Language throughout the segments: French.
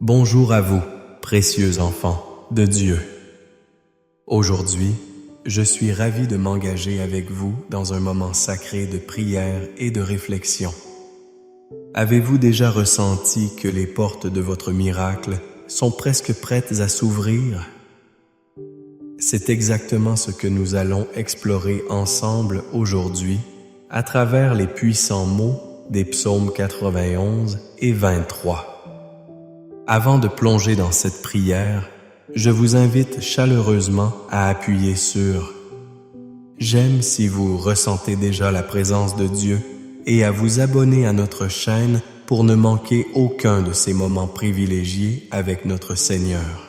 Bonjour à vous, précieux enfants de Dieu. Aujourd'hui, je suis ravi de m'engager avec vous dans un moment sacré de prière et de réflexion. Avez-vous déjà ressenti que les portes de votre miracle sont presque prêtes à s'ouvrir? C'est exactement ce que nous allons explorer ensemble aujourd'hui à travers les puissants mots des psaumes 91 et 23. Avant de plonger dans cette prière, je vous invite chaleureusement à appuyer sur « J'aime » si vous ressentez déjà la présence de Dieu et à vous abonner à notre chaîne pour ne manquer aucun de ces moments privilégiés avec notre Seigneur.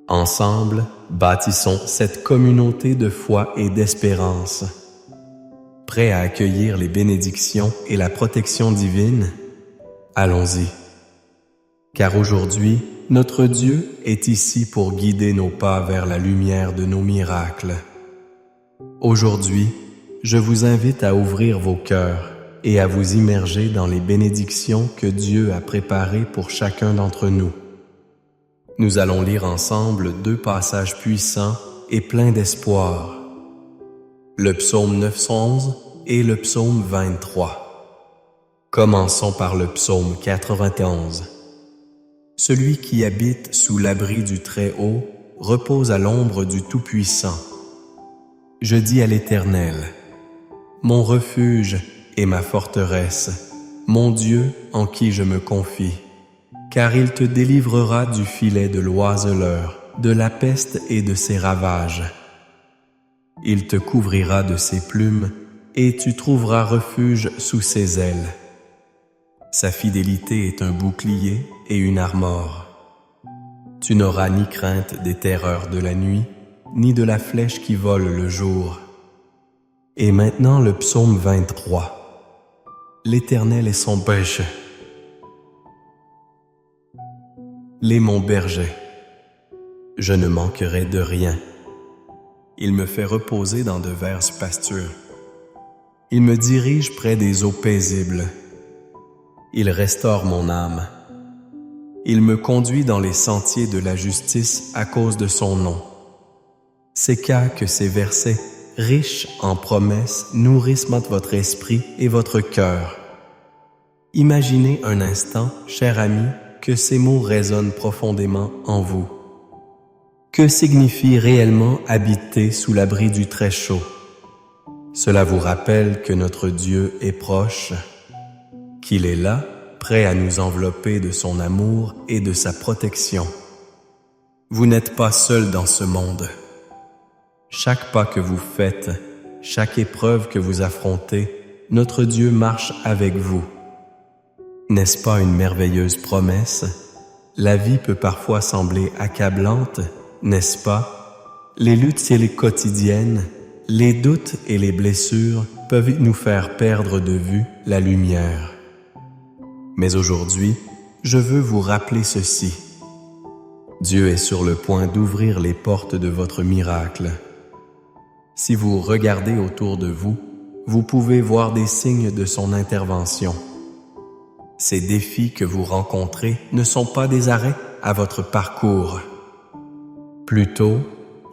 Ensemble, bâtissons cette communauté de foi et d'espérance. Prêts à accueillir les bénédictions et la protection divine? Allons-y. Car aujourd'hui, notre Dieu est ici pour guider nos pas vers la lumière de nos miracles. Aujourd'hui, je vous invite à ouvrir vos cœurs et à vous immerger dans les bénédictions que Dieu a préparées pour chacun d'entre nous. Nous allons lire ensemble deux passages puissants et pleins d'espoir. Le psaume 911 et le psaume 23. Commençons par le psaume 91. Celui qui habite sous l'abri du Très-Haut repose à l'ombre du Tout-Puissant. Je dis à l'Éternel, mon refuge et ma forteresse, mon Dieu en qui je me confie, car il te délivrera du filet de l'oiseleur, de la peste et de ses ravages. Il te couvrira de ses plumes et tu trouveras refuge sous ses ailes. Sa fidélité est un bouclier et une armure. Tu n'auras ni crainte des terreurs de la nuit, ni de la flèche qui vole le jour. Et maintenant le psaume 23. L'Éternel est son berger. L'est mon berger. Je ne manquerai de rien. Il me fait reposer dans de vertes pastures. Il me dirige près des eaux paisibles. Il restaure mon âme. Il me conduit dans les sentiers de la justice à cause de son nom. C'est que ces versets, riches en promesses, nourrissent votre esprit et votre cœur. Imaginez un instant, cher ami, que ces mots résonnent profondément en vous. Que signifie réellement habiter sous l'abri du Très-Chaud? Cela vous rappelle que notre Dieu est proche, qu'il est là, prêt à nous envelopper de son amour et de sa protection. Vous n'êtes pas seul dans ce monde. Chaque pas que vous faites, chaque épreuve que vous affrontez, notre Dieu marche avec vous. N'est-ce pas une merveilleuse promesse? La vie peut parfois sembler accablante, n'est-ce pas? Les luttes quotidiennes, les doutes et les blessures peuvent nous faire perdre de vue la lumière. Mais aujourd'hui, je veux vous rappeler ceci. Dieu est sur le point d'ouvrir les portes de votre miracle. Si vous regardez autour de vous, vous pouvez voir des signes de son intervention. Ces défis que vous rencontrez ne sont pas des arrêts à votre parcours. Plutôt,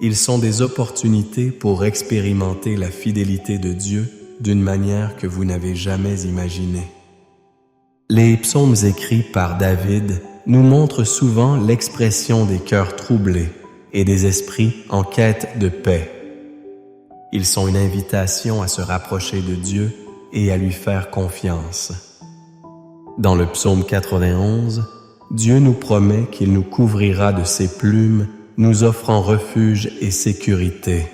ils sont des opportunités pour expérimenter la fidélité de Dieu d'une manière que vous n'avez jamais imaginée. Les psaumes écrits par David nous montrent souvent l'expression des cœurs troublés et des esprits en quête de paix. Ils sont une invitation à se rapprocher de Dieu et à lui faire confiance. Dans le psaume 91, Dieu nous promet qu'il nous couvrira de ses plumes, nous offrant refuge et sécurité.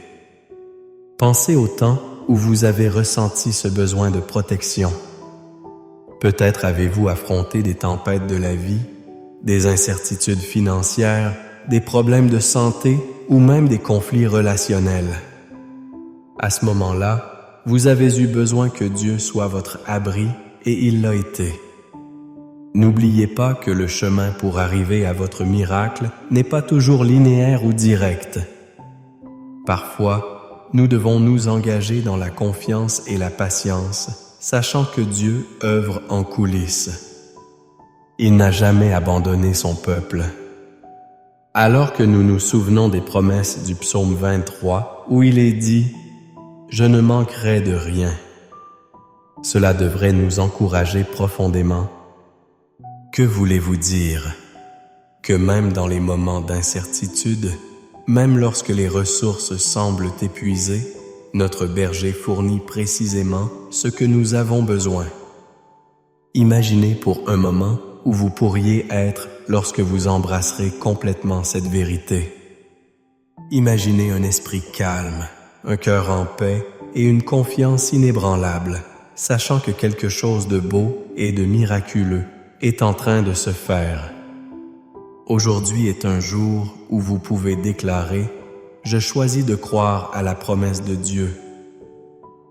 Pensez au temps où vous avez ressenti ce besoin de protection. Peut-être avez-vous affronté des tempêtes de la vie, des incertitudes financières, des problèmes de santé ou même des conflits relationnels. À ce moment-là, vous avez eu besoin que Dieu soit votre abri et il l'a été. N'oubliez pas que le chemin pour arriver à votre miracle n'est pas toujours linéaire ou direct. Parfois, nous devons nous engager dans la confiance et la patience, sachant que Dieu œuvre en coulisses. Il n'a jamais abandonné son peuple. Alors que nous nous souvenons des promesses du psaume 23, où il est dit « Je ne manquerai de rien », cela devrait nous encourager profondément. Que voulez-vous dire? Que même dans les moments d'incertitude, même lorsque les ressources semblent épuisées, notre berger fournit précisément ce que nous avons besoin. Imaginez pour un moment où vous pourriez être lorsque vous embrasserez complètement cette vérité. Imaginez un esprit calme, un cœur en paix et une confiance inébranlable, sachant que quelque chose de beau et de miraculeux est en train de se faire. Aujourd'hui est un jour où vous pouvez déclarer « Je choisis de croire à la promesse de Dieu.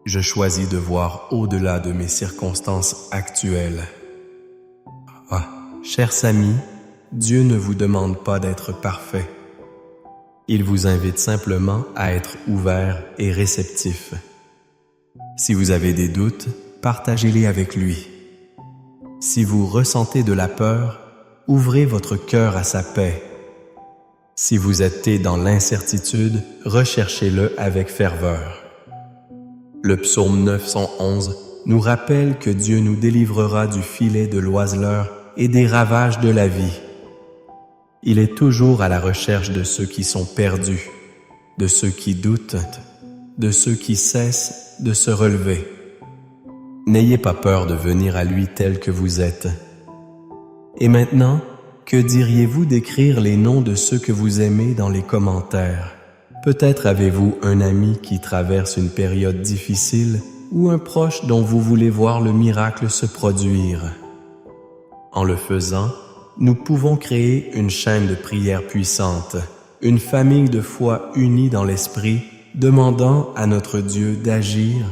Je choisis de voir au-delà de mes circonstances actuelles. » Ah, chers amis, Dieu ne vous demande pas d'être parfait. Il vous invite simplement à être ouvert et réceptif. Si vous avez des doutes, partagez-les avec lui. Si vous ressentez de la peur, ouvrez votre cœur à sa paix. Si vous êtes dans l'incertitude, recherchez-le avec ferveur. Le psaume 911 nous rappelle que Dieu nous délivrera du filet de l'oiseleur et des ravages de la vie. Il est toujours à la recherche de ceux qui sont perdus, de ceux qui doutent, de ceux qui cessent de se relever. N'ayez pas peur de venir à lui tel que vous êtes. Et maintenant, que diriez-vous d'écrire les noms de ceux que vous aimez dans les commentaires? Peut-être avez-vous un ami qui traverse une période difficile ou un proche dont vous voulez voir le miracle se produire. En le faisant, nous pouvons créer une chaîne de prière puissante, une famille de foi unie dans l'esprit, demandant à notre Dieu d'agir,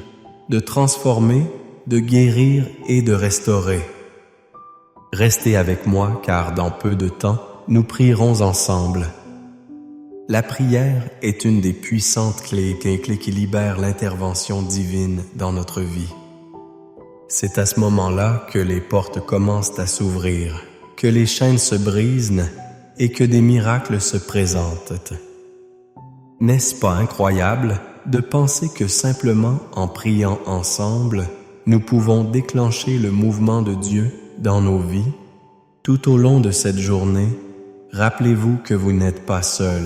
de transformer, de guérir et de restaurer. Restez avec moi car dans peu de temps, nous prierons ensemble. La prière est une des puissantes clés qui libèrent l'intervention divine dans notre vie. C'est à ce moment-là que les portes commencent à s'ouvrir, que les chaînes se brisent et que des miracles se présentent. N'est-ce pas incroyable de penser que simplement en priant ensemble, nous pouvons déclencher le mouvement de Dieu dans nos vies? Tout au long de cette journée, rappelez-vous que vous n'êtes pas seul.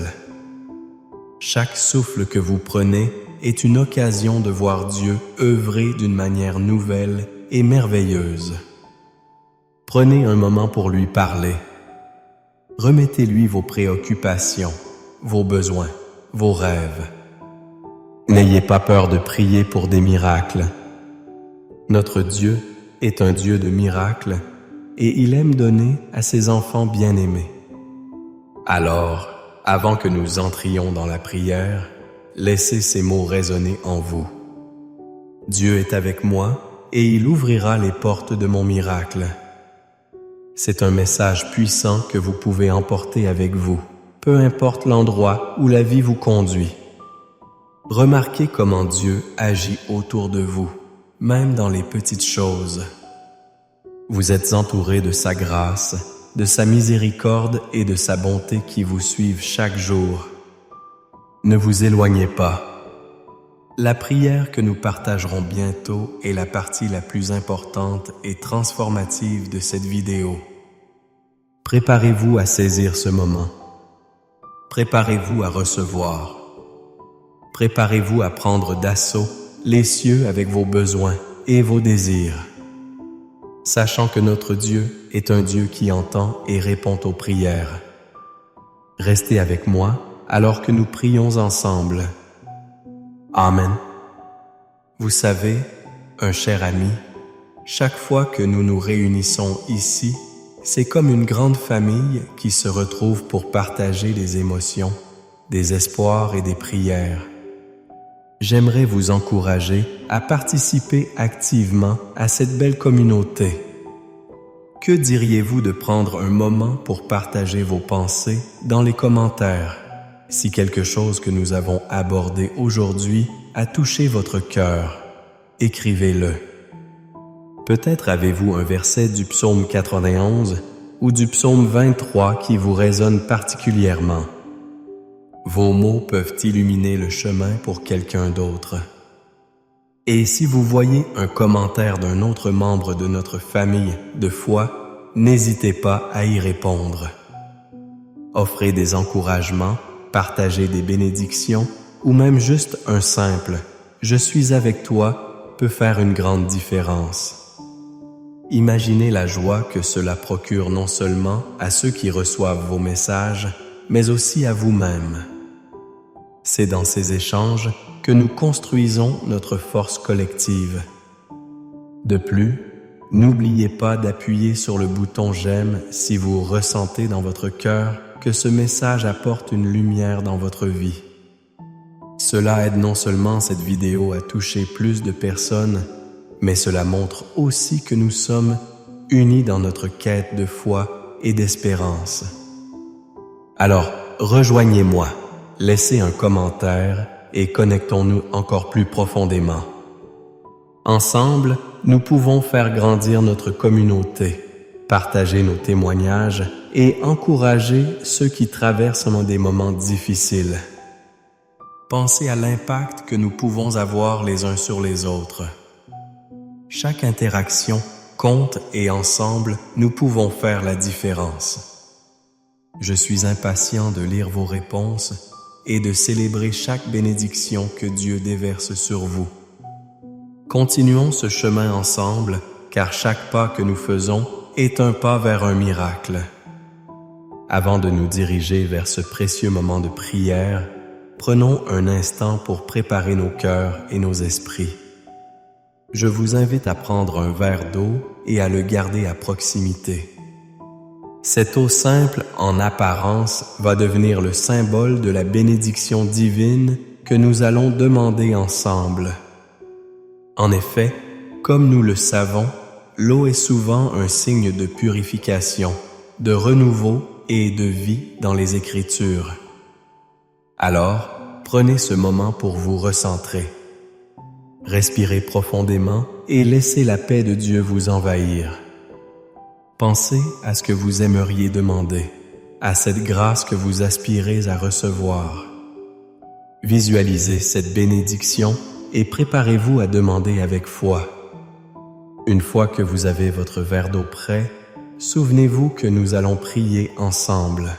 Chaque souffle que vous prenez est une occasion de voir Dieu œuvrer d'une manière nouvelle et merveilleuse. Prenez un moment pour lui parler. Remettez-lui vos préoccupations, vos besoins, vos rêves. N'ayez pas peur de prier pour des miracles. Notre Dieu est un Dieu de miracles et il aime donner à ses enfants bien-aimés. Alors, avant que nous entrions dans la prière, laissez ces mots résonner en vous. Dieu est avec moi et il ouvrira les portes de mon miracle. C'est un message puissant que vous pouvez emporter avec vous, peu importe l'endroit où la vie vous conduit. Remarquez comment Dieu agit autour de vous, même dans les petites choses. Vous êtes entouré de sa grâce, de sa miséricorde et de sa bonté qui vous suivent chaque jour. Ne vous éloignez pas. La prière que nous partagerons bientôt est la partie la plus importante et transformative de cette vidéo. Préparez-vous à saisir ce moment. Préparez-vous à recevoir. Préparez-vous à prendre d'assaut les cieux avec vos besoins et vos désirs. Sachant que notre Dieu est un Dieu qui entend et répond aux prières. Restez avec moi alors que nous prions ensemble. Amen. Vous savez, un cher ami, chaque fois que nous nous réunissons ici, c'est comme une grande famille qui se retrouve pour partager des émotions, des espoirs et des prières. J'aimerais vous encourager à participer activement à cette belle communauté. Que diriez-vous de prendre un moment pour partager vos pensées dans les commentaires? Si quelque chose que nous avons abordé aujourd'hui a touché votre cœur, écrivez-le. Peut-être avez-vous un verset du psaume 91 ou du psaume 23 qui vous résonne particulièrement. Vos mots peuvent illuminer le chemin pour quelqu'un d'autre. Et si vous voyez un commentaire d'un autre membre de notre famille de foi, n'hésitez pas à y répondre. Offrez des encouragements, partagez des bénédictions ou même juste un simple « Je suis avec toi » peut faire une grande différence. Imaginez la joie que cela procure non seulement à ceux qui reçoivent vos messages, mais aussi à vous-même. C'est dans ces échanges que nous construisons notre force collective. De plus, n'oubliez pas d'appuyer sur le bouton « J'aime » si vous ressentez dans votre cœur que ce message apporte une lumière dans votre vie. Cela aide non seulement cette vidéo à toucher plus de personnes, mais cela montre aussi que nous sommes unis dans notre quête de foi et d'espérance. Alors, rejoignez-moi, laissez un commentaire et connectons-nous encore plus profondément. Ensemble, nous pouvons faire grandir notre communauté, partager nos témoignages et encourager ceux qui traversent des moments difficiles. Pensez à l'impact que nous pouvons avoir les uns sur les autres. Chaque interaction compte et ensemble, nous pouvons faire la différence. Je suis impatient de lire vos réponses et de célébrer chaque bénédiction que Dieu déverse sur vous. Continuons ce chemin ensemble, car chaque pas que nous faisons est un pas vers un miracle. Avant de nous diriger vers ce précieux moment de prière, prenons un instant pour préparer nos cœurs et nos esprits. Je vous invite à prendre un verre d'eau et à le garder à proximité. Cette eau simple en apparence va devenir le symbole de la bénédiction divine que nous allons demander ensemble. En effet, comme nous le savons, l'eau est souvent un signe de purification, de renouveau et de vie dans les Écritures. Alors, prenez ce moment pour vous recentrer. Respirez profondément et laissez la paix de Dieu vous envahir. Pensez à ce que vous aimeriez demander, à cette grâce que vous aspirez à recevoir. Visualisez cette bénédiction et préparez-vous à demander avec foi. Une fois que vous avez votre verre d'eau prêt, souvenez-vous que nous allons prier ensemble.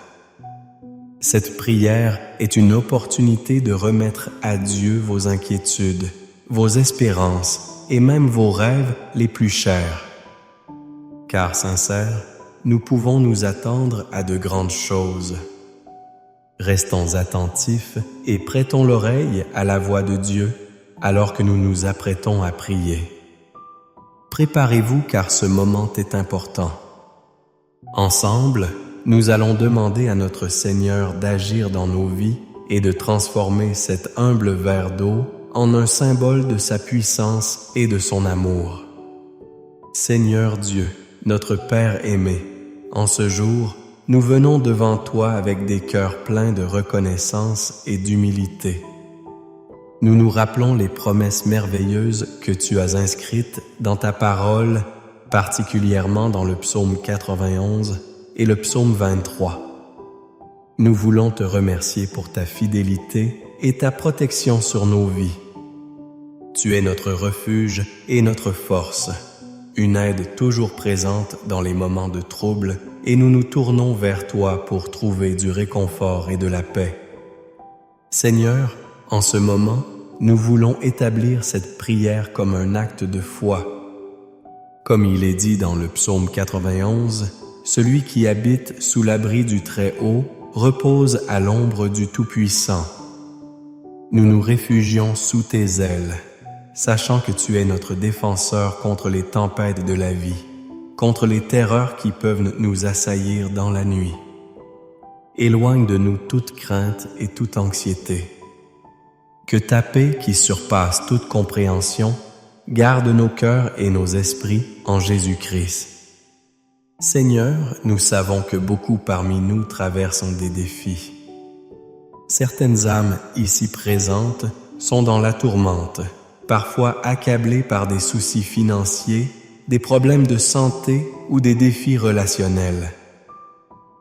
Cette prière est une opportunité de remettre à Dieu vos inquiétudes, vos espérances et même vos rêves les plus chers. Car sincères, nous pouvons nous attendre à de grandes choses. Restons attentifs et prêtons l'oreille à la voix de Dieu alors que nous nous apprêtons à prier. Préparez-vous car ce moment est important. Ensemble, nous allons demander à notre Seigneur d'agir dans nos vies et de transformer cet humble verre d'eau en un symbole de sa puissance et de son amour. Seigneur Dieu, notre Père aimé, en ce jour, nous venons devant toi avec des cœurs pleins de reconnaissance et d'humilité. Nous nous rappelons les promesses merveilleuses que tu as inscrites dans ta parole, particulièrement dans le psaume 91 et le psaume 23. Nous voulons te remercier pour ta fidélité et ta protection sur nos vies. Tu es notre refuge et notre force, une aide toujours présente dans les moments de trouble, et nous nous tournons vers toi pour trouver du réconfort et de la paix. Seigneur, en ce moment, nous voulons établir cette prière comme un acte de foi. Comme il est dit dans le psaume 91, « Celui qui habite sous l'abri du Très-Haut repose à l'ombre du Tout-Puissant. » Nous nous réfugions sous tes ailes, sachant que tu es notre défenseur contre les tempêtes de la vie, contre les terreurs qui peuvent nous assaillir dans la nuit. Éloigne de nous toute crainte et toute anxiété. Que ta paix qui surpasse toute compréhension garde nos cœurs et nos esprits en Jésus-Christ. Seigneur, nous savons que beaucoup parmi nous traversent des défis. Certaines âmes ici présentes sont dans la tourmente, parfois accablées par des soucis financiers, des problèmes de santé ou des défis relationnels.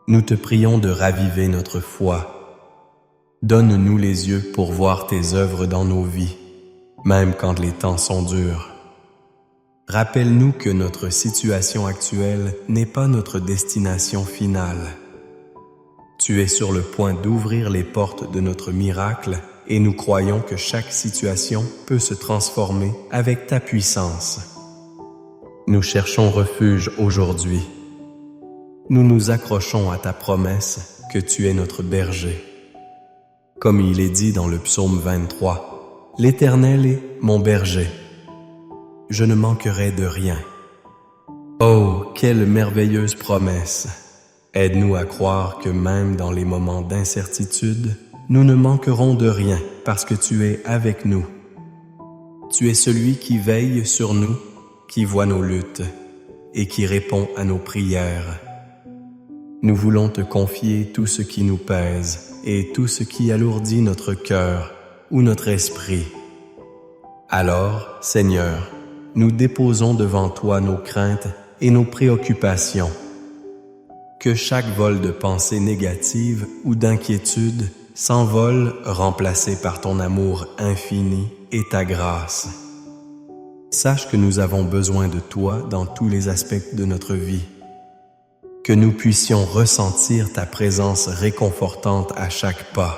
Nous te prions de raviver notre foi. Donne-nous les yeux pour voir tes œuvres dans nos vies, même quand les temps sont durs. Rappelle-nous que notre situation actuelle n'est pas notre destination finale. Tu es sur le point d'ouvrir les portes de notre miracle et nous croyons que chaque situation peut se transformer avec ta puissance. Nous cherchons refuge aujourd'hui. Nous nous accrochons à ta promesse que tu es notre berger. Comme il est dit dans le psaume 23, « L'Éternel est mon berger. Je ne manquerai de rien. » Oh, quelle merveilleuse promesse! Aide-nous à croire que même dans les moments d'incertitude, nous ne manquerons de rien parce que tu es avec nous. Tu es celui qui veille sur nous, qui voit nos luttes et qui répond à nos prières. Nous voulons te confier tout ce qui nous pèse et tout ce qui alourdit notre cœur ou notre esprit. Alors, Seigneur, nous déposons devant toi nos craintes et nos préoccupations. Que chaque vol de pensée négative ou d'inquiétude s'envole remplacé par ton amour infini et ta grâce. Sache que nous avons besoin de toi dans tous les aspects de notre vie. Que nous puissions ressentir ta présence réconfortante à chaque pas.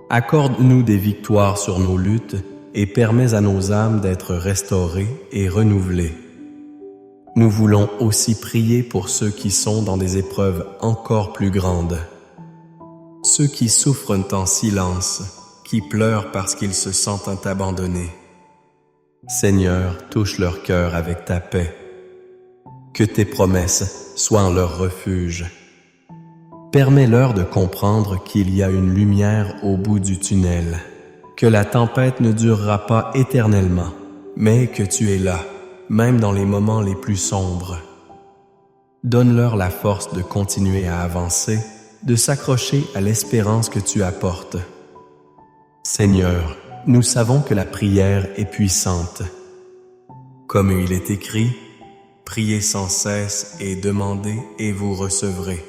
Accorde-nous des victoires sur nos luttes et permets à nos âmes d'être restaurées et renouvelées. Nous voulons aussi prier pour ceux qui sont dans des épreuves encore plus grandes. Ceux qui souffrent en silence, qui pleurent parce qu'ils se sentent abandonnés. Seigneur, touche leur cœur avec ta paix. Que tes promesses soient en leur refuge. Permets-leur de comprendre qu'il y a une lumière au bout du tunnel, que la tempête ne durera pas éternellement, mais que tu es là, même dans les moments les plus sombres. Donne-leur la force de continuer à avancer, de s'accrocher à l'espérance que tu apportes. Seigneur, nous savons que la prière est puissante. Comme il est écrit, « Priez sans cesse et demandez et vous recevrez. »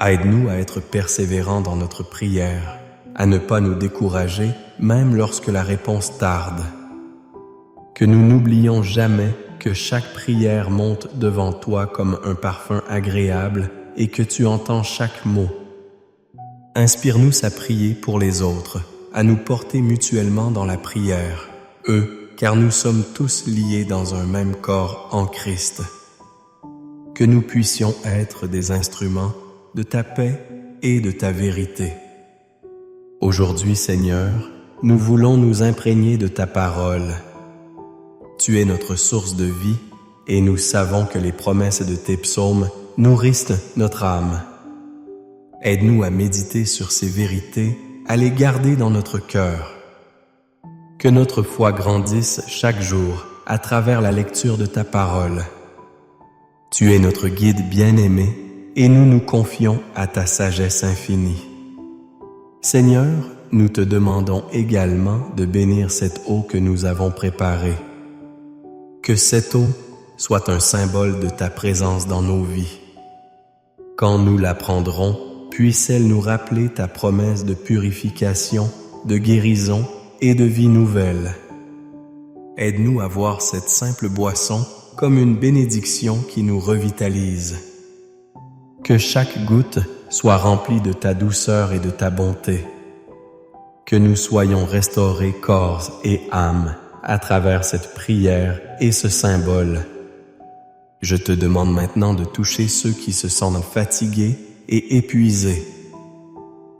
Aide-nous à être persévérants dans notre prière, à ne pas nous décourager même lorsque la réponse tarde. Que nous n'oublions jamais que chaque prière monte devant toi comme un parfum agréable et que tu entends chaque mot. Inspire-nous à prier pour les autres, à nous porter mutuellement dans la prière, car nous sommes tous liés dans un même corps en Christ. Que nous puissions être des instruments de ta paix et de ta vérité. Aujourd'hui, Seigneur, nous voulons nous imprégner de ta parole. Tu es notre source de vie et nous savons que les promesses de tes psaumes nourrissent notre âme. Aide-nous à méditer sur ces vérités, à les garder dans notre cœur. Que notre foi grandisse chaque jour à travers la lecture de ta parole. Tu es notre guide bien-aimé et nous nous confions à ta sagesse infinie. Seigneur, nous te demandons également de bénir cette eau que nous avons préparée. Que cette eau soit un symbole de ta présence dans nos vies. Quand nous la prendrons, puisse-elle nous rappeler ta promesse de purification, de guérison et de vie nouvelle. Aide-nous à voir cette simple boisson comme une bénédiction qui nous revitalise. Que chaque goutte soit remplie de ta douceur et de ta bonté. Que nous soyons restaurés corps et âme à travers cette prière et ce symbole. Je te demande maintenant de toucher ceux qui se sentent fatigués et épuisés.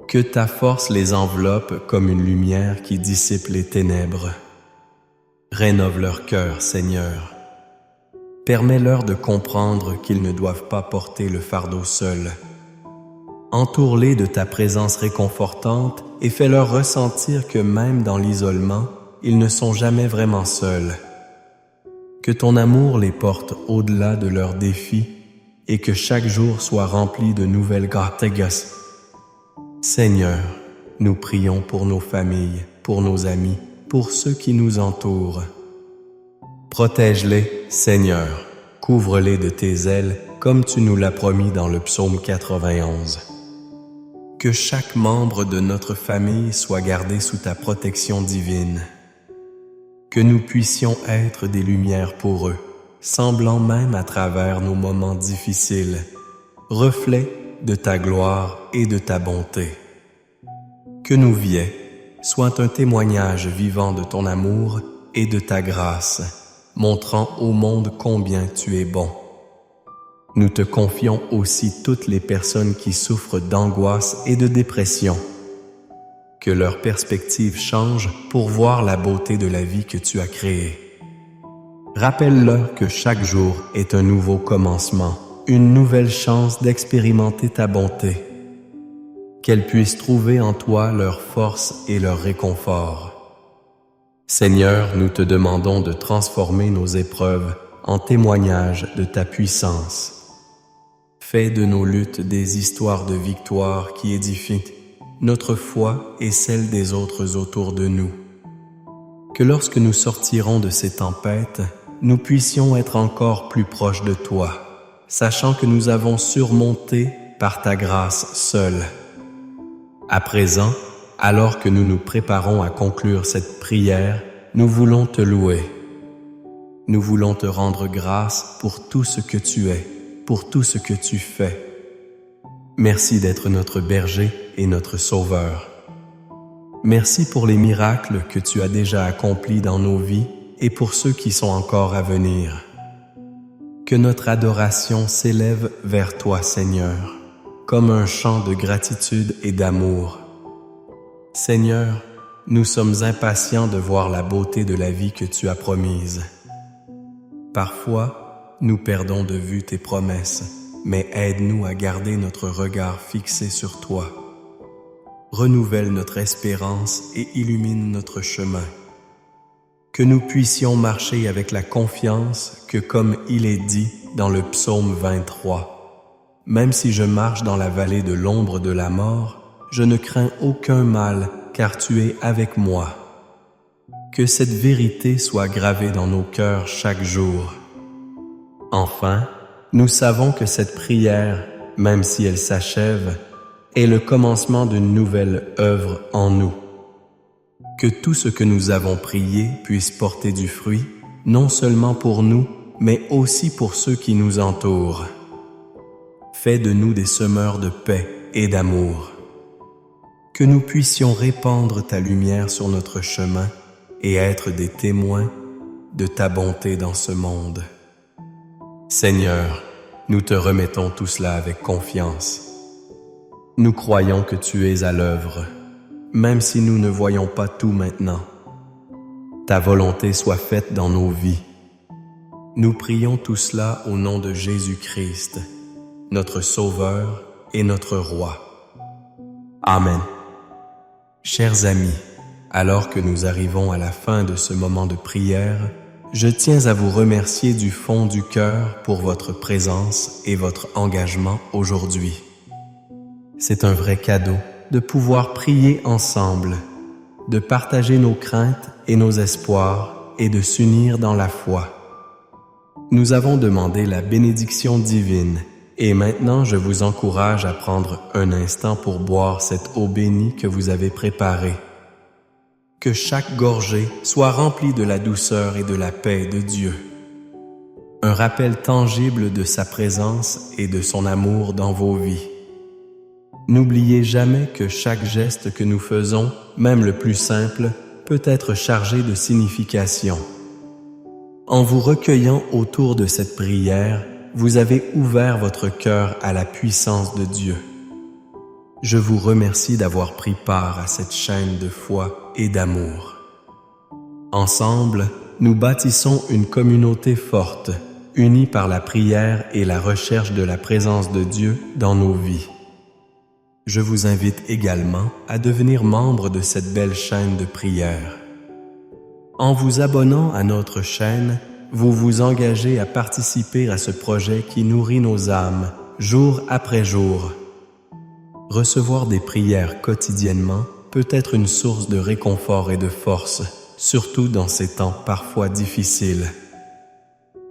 Que ta force les enveloppe comme une lumière qui dissipe les ténèbres. Rénove leur cœur, Seigneur. Permets-leur de comprendre qu'ils ne doivent pas porter le fardeau seuls. Entoure-les de ta présence réconfortante et fais-leur ressentir que même dans l'isolement, ils ne sont jamais vraiment seuls. Que ton amour les porte au-delà de leurs défis et que chaque jour soit rempli de nouvelles grâces. Seigneur, nous prions pour nos familles, pour nos amis, pour ceux qui nous entourent. Protège-les, Seigneur, couvre-les de tes ailes comme tu nous l'as promis dans le psaume 91. Que chaque membre de notre famille soit gardé sous ta protection divine. Que nous puissions être des lumières pour eux, semblant même à travers nos moments difficiles, reflets de ta gloire et de ta bonté. Que nos vies soient un témoignage vivant de ton amour et de ta grâce, montrant au monde combien tu es bon. Nous te confions aussi toutes les personnes qui souffrent d'angoisse et de dépression. Que leur perspective change pour voir la beauté de la vie que tu as créée. Rappelle-leur que chaque jour est un nouveau commencement, une nouvelle chance d'expérimenter ta bonté. Qu'elles puissent trouver en toi leur force et leur réconfort. Seigneur, nous te demandons de transformer nos épreuves en témoignages de ta puissance. Fais de nos luttes des histoires de victoire qui édifient notre foi et celle des autres autour de nous. Que lorsque nous sortirons de ces tempêtes, nous puissions être encore plus proches de toi, sachant que nous avons surmonté par ta grâce seule. À présent, alors que nous nous préparons à conclure cette prière, nous voulons te louer. Nous voulons te rendre grâce pour tout ce que tu es, pour tout ce que tu fais. Merci d'être notre berger et notre sauveur. Merci pour les miracles que tu as déjà accomplis dans nos vies et pour ceux qui sont encore à venir. Que notre adoration s'élève vers toi, Seigneur, comme un chant de gratitude et d'amour. Seigneur, nous sommes impatients de voir la beauté de la vie que tu as promise. Parfois, nous perdons de vue tes promesses, mais aide-nous à garder notre regard fixé sur toi. Renouvelle notre espérance et illumine notre chemin. Que nous puissions marcher avec la confiance que, comme il est dit dans le psaume 23, « Même si je marche dans la vallée de l'ombre de la mort, je ne crains aucun mal, car tu es avec moi. » Que cette vérité soit gravée dans nos cœurs chaque jour. Enfin, nous savons que cette prière, même si elle s'achève, est le commencement d'une nouvelle œuvre en nous. Que tout ce que nous avons prié puisse porter du fruit, non seulement pour nous, mais aussi pour ceux qui nous entourent. Fais de nous des semeurs de paix et d'amour. Que nous puissions répandre ta lumière sur notre chemin et être des témoins de ta bonté dans ce monde. Seigneur, nous te remettons tout cela avec confiance. Nous croyons que tu es à l'œuvre, même si nous ne voyons pas tout maintenant. Ta volonté soit faite dans nos vies. Nous prions tout cela au nom de Jésus-Christ, notre Sauveur et notre Roi. Amen. Chers amis, alors que nous arrivons à la fin de ce moment de prière, je tiens à vous remercier du fond du cœur pour votre présence et votre engagement aujourd'hui. C'est un vrai cadeau de pouvoir prier ensemble, de partager nos craintes et nos espoirs et de s'unir dans la foi. Nous avons demandé la bénédiction divine et maintenant je vous encourage à prendre un instant pour boire cette eau bénie que vous avez préparée. Que chaque gorgée soit remplie de la douceur et de la paix de Dieu. Un rappel tangible de sa présence et de son amour dans vos vies. N'oubliez jamais que chaque geste que nous faisons, même le plus simple, peut être chargé de signification. En vous recueillant autour de cette prière, vous avez ouvert votre cœur à la puissance de Dieu. Je vous remercie d'avoir pris part à cette chaîne de foi et d'amour. Ensemble, nous bâtissons une communauté forte, unie par la prière et la recherche de la présence de Dieu dans nos vies. Je vous invite également à devenir membre de cette belle chaîne de prière. En vous abonnant à notre chaîne, vous vous engagez à participer à ce projet qui nourrit nos âmes, jour après jour. Recevoir des prières quotidiennement peut être une source de réconfort et de force, surtout dans ces temps parfois difficiles.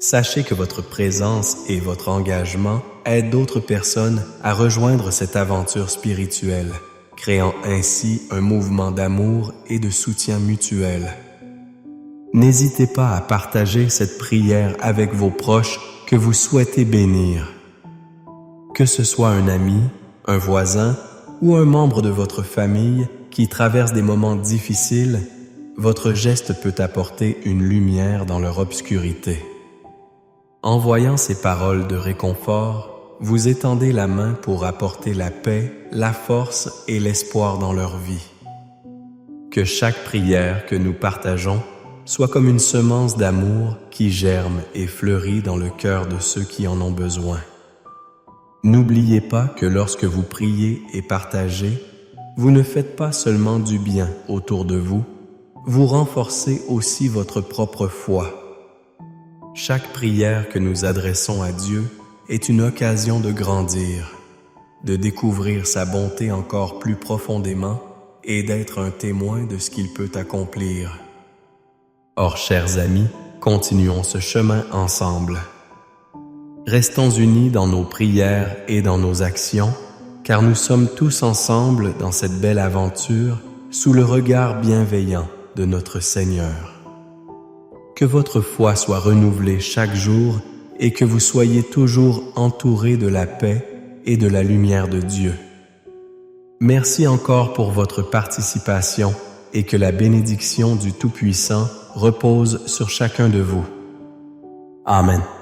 Sachez que votre présence et votre engagement aident d'autres personnes à rejoindre cette aventure spirituelle, créant ainsi un mouvement d'amour et de soutien mutuel. N'hésitez pas à partager cette prière avec vos proches que vous souhaitez bénir. Que ce soit un ami, un voisin ou un membre de votre famille qui traverse des moments difficiles, votre geste peut apporter une lumière dans leur obscurité. En voyant ces paroles de réconfort, vous étendez la main pour apporter la paix, la force et l'espoir dans leur vie. Que chaque prière que nous partageons soit comme une semence d'amour qui germe et fleurit dans le cœur de ceux qui en ont besoin. N'oubliez pas que lorsque vous priez et partagez, vous ne faites pas seulement du bien autour de vous, vous renforcez aussi votre propre foi. Chaque prière que nous adressons à Dieu est une occasion de grandir, de découvrir sa bonté encore plus profondément et d'être un témoin de ce qu'il peut accomplir. Or, chers amis, continuons ce chemin ensemble. Restons unis dans nos prières et dans nos actions, car nous sommes tous ensemble dans cette belle aventure sous le regard bienveillant de notre Seigneur. Que votre foi soit renouvelée chaque jour et que vous soyez toujours entourés de la paix et de la lumière de Dieu. Merci encore pour votre participation et que la bénédiction du Tout-Puissant repose sur chacun de vous. Amen.